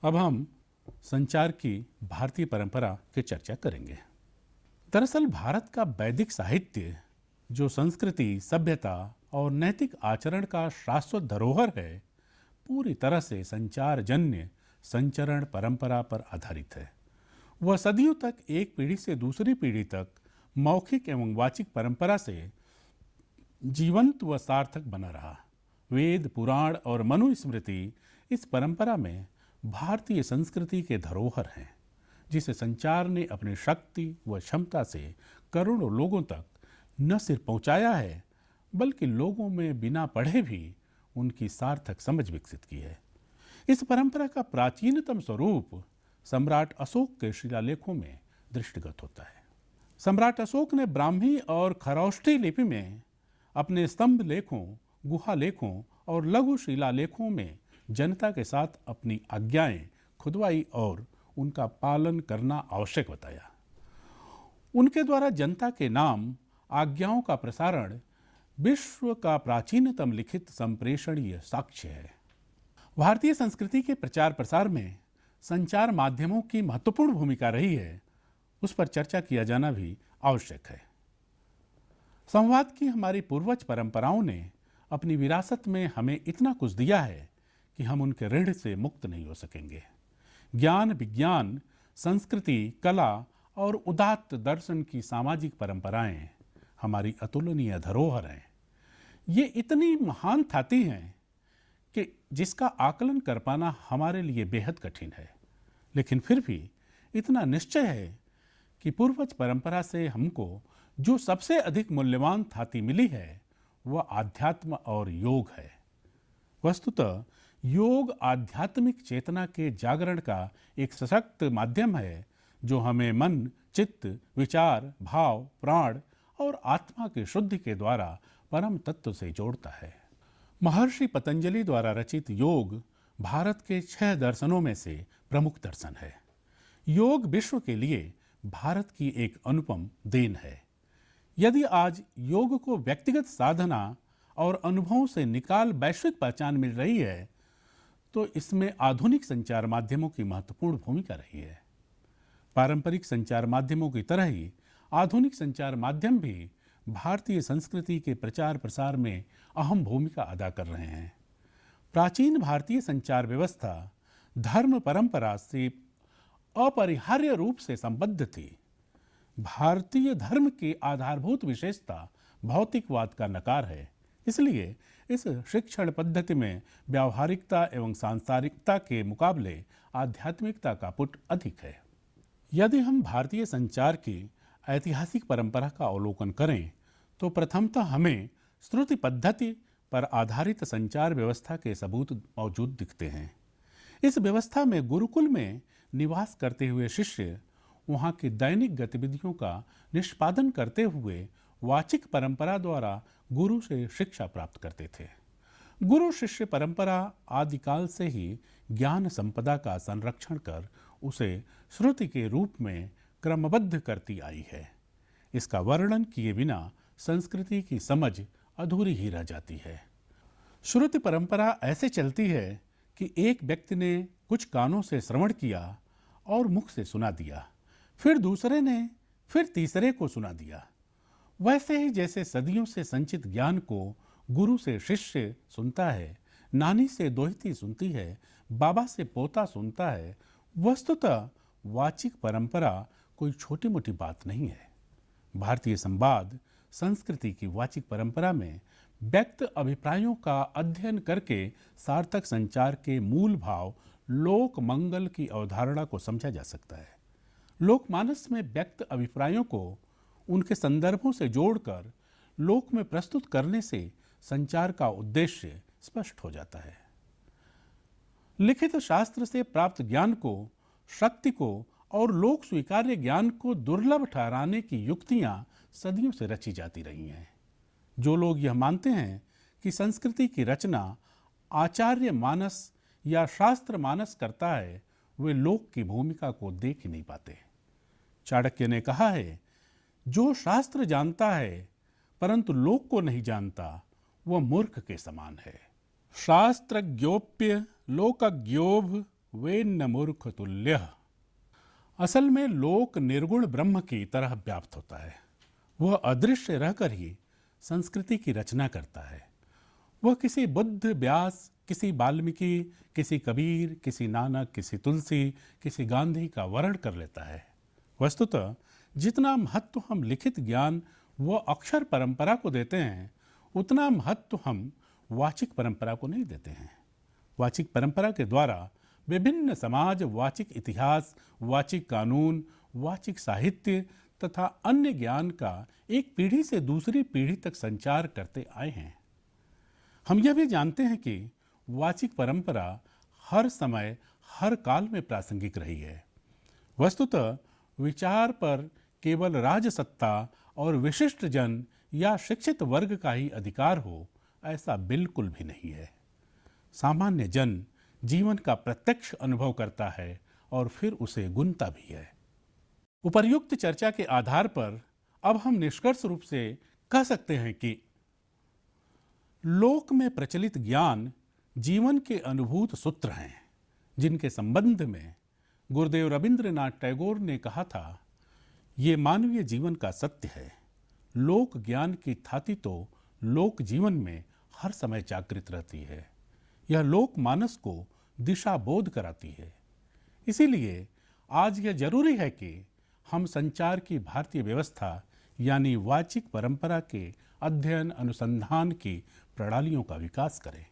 अब हम संचार की भारतीय परंपरा की चर्चा करेंगे। दरअसल भारत का वैदिक साहित्य, जो संस्कृति, सभ्यता और नैतिक आचरण का शाश्वत धरोहर है, पूरी तरह से संचार जन्य संचरण परंपरा पर आधारित है। वह सदियों तक एक पीढ़ी से दूसरी पीढ़ी तक मौखिक एवं वाचिक परंपरा से जीवंत व सार्थक बना रहा। वेद, पुराण और मनुस्मृति इस परंपरा में भारतीय संस्कृति के धरोहर हैं, जिसे संचार ने अपनी शक्ति व क्षमता से करोड़ों लोगों तक न सिर्फ पहुंचाया है, बल्कि लोगों में बिना पढ़े भी उनकी सार्थक समझ विकसित की है। इस परंपरा का प्राचीनतम स्वरूप सम्राट अशोक के शिलालेखों में दृष्टिगत होता है। सम्राट अशोक ने ब्राह्मी और खरौष्ठी लिपि में अपने स्तंभ लेखों, गुहा लेखों और लघु शिलालेखों में जनता के साथ अपनी आज्ञाएं खुदवाई और उनका पालन करना आवश्यक बताया। उनके द्वारा जनता के नाम आज्ञाओं का प्रसारण विश्व का प्राचीनतम लिखित संप्रेषणीय साक्ष्य है। भारतीय संस्कृति के प्रचार प्रसार में संचार माध्यमों की महत्वपूर्ण भूमिका रही है, उस पर चर्चा किया जाना भी आवश्यक है। संवाद की हमारी पूर्वज परंपराओं ने अपनी विरासत में हमें इतना कुछ दिया है कि हम उनके ऋण से मुक्त नहीं हो सकेंगे। ज्ञान, विज्ञान, संस्कृति, कला और उदात्त दर्शन की सामाजिक परंपराएं हमारी अतुलनीय धरोहर हैं। ये इतनी महान थाती हैं कि जिसका आकलन कर पाना हमारे लिए बेहद कठिन है, लेकिन फिर भी इतना निश्चय है कि पूर्वज परंपरा से हमको जो सबसे अधिक मूल्यवान थाती मिली है वह आध्यात्म और योग है। वस्तुतः योग आध्यात्मिक चेतना के जागरण का एक सशक्त माध्यम है, जो हमें मन, चित्त, विचार, भाव, प्राण और आत्मा की शुद्धि के द्वारा परम तत्व से जोड़ता है। महर्षि पतंजलि द्वारा रचित योग भारत के 6 दर्शनों में से प्रमुख दर्शन है। योग विश्व के लिए भारत की एक अनुपम देन है। यदि आज योग को व्यक्तिगत साधना और अनुभवों से निकाल वैश्विक पहचान मिल रही है, तो इसमें आधुनिक संचार माध्यमों की महत्वपूर्ण भूमिका रही है। पारंपरिक संचार माध्यमों की तरह ही आधुनिक संचार माध्यम भी भारतीय संस्कृति के प्रचार प्रसार में अहम भूमिका अदा कर रहे हैं। प्राचीन भारतीय संचार व्यवस्था धर्म परंपरा से अपरिहार्य रूप से संबद्ध थी। भारतीय धर्म की आधारभूत विशेषता भौतिकवाद का नकार है, इसलिए इस शिक्षण पद्धति में व्यावहारिकता एवं सांसारिकता के मुकाबले आध्यात्मिकता का पुट अधिक है। यदि हम भारतीय संचार की ऐतिहासिक परंपरा का अवलोकन करें, तो प्रथमतः हमें श्रुति पद्धति पर आधारित संचार व्यवस्था के सबूत मौजूद दिखते हैं। इस व्यवस्था में गुरुकुल में निवास करते हुए शिष्य वहाँ की दैनिक गतिविधियों का निष्पादन करते हुए वाचिक परंपरा द्वारा गुरु से शिक्षा प्राप्त करते थे। गुरु शिष्य परंपरा आदिकाल से ही ज्ञान संपदा का संरक्षण कर उसे श्रुति के रूप में क्रमबद्ध करती आई है। इसका वर्णन किए बिना संस्कृति की समझ अधूरी ही रह जाती है। श्रुति परंपरा ऐसे चलती है कि एक व्यक्ति ने कुछ कानों से श्रवण किया और मुख से सुना दिया, फिर दूसरे ने फिर तीसरे को सुना दिया। वैसे ही जैसे सदियों से संचित ज्ञान को गुरु से शिष्य सुनता है, नानी से दोहिती सुनती है, बाबा से पोता सुनता है, वस्तुतः वाचिक परंपरा कोई छोटी मोटी बात नहीं है। भारतीय संवाद संस्कृति की वाचिक परंपरा में व्यक्त अभिप्रायों का अध्ययन करके सार्थक संचार के मूल भाव लोक मंगल की अवधारणा को समझा जा सकता है। लोकमानस में व्यक्त अभिप्रायों को उनके संदर्भों से जोड़कर लोक में प्रस्तुत करने से संचार का उद्देश्य स्पष्ट हो जाता है। लिखित शास्त्र से प्राप्त ज्ञान को, शक्ति को और लोक स्वीकार्य ज्ञान को दुर्लभ ठहराने की युक्तियां सदियों से रची जाती रही हैं। जो लोग यह मानते हैं कि संस्कृति की रचना आचार्य मानस या शास्त्र मानस करता है, वे लोक की भूमिका को देख ही नहीं पाते। चाणक्य ने कहा है, जो शास्त्र जानता है परंतु लोक को नहीं जानता, वह मूर्ख के समान है। शास्त्रज्ञोप्य लोकज्ञोभ वेन्न मूर्ख तुल्यः। असल में लोक निर्गुण ब्रह्म की तरह व्याप्त होता है। वह अदृश्य रहकर ही संस्कृति की रचना करता है। वह किसी बुद्ध, व्यास, किसी वाल्मीकि, किसी कबीर, किसी नानक, किसी तुलसी, किसी गांधी का वर्ण कर लेता है। वस्तुतः जितना महत्व हम लिखित ज्ञान व अक्षर परंपरा को देते हैं, उतना महत्व हम वाचिक परंपरा को नहीं देते हैं। वाचिक परंपरा के द्वारा विभिन्न समाज वाचिक इतिहास, वाचिक कानून, वाचिक साहित्य तथा अन्य ज्ञान का एक पीढ़ी से दूसरी पीढ़ी तक संचार करते आए हैं। हम यह भी जानते हैं कि वाचिक परंपरा हर समय हर काल में प्रासंगिक रही है। वस्तुतः विचार पर केवल राजसत्ता और विशिष्ट जन या शिक्षित वर्ग का ही अधिकार हो, ऐसा बिल्कुल भी नहीं है। सामान्य जन जीवन का प्रत्यक्ष अनुभव करता है और फिर उसे गुनता भी है। उपर्युक्त चर्चा के आधार पर अब हम निष्कर्ष रूप से कह सकते हैं कि लोक में प्रचलित ज्ञान जीवन के अनुभूत सूत्र हैं, जिनके संबंध में गुरुदेव रविंद्रनाथ टैगोर ने कहा था, ये मानवीय जीवन का सत्य है। लोक ज्ञान की थाती तो लोक जीवन में हर समय जागृत रहती है। यह लोक मानस को दिशा बोध कराती है। इसीलिए आज यह जरूरी है कि हम संचार की भारतीय व्यवस्था यानी वाचिक परंपरा के अध्ययन अनुसंधान की प्रणालियों का विकास करें।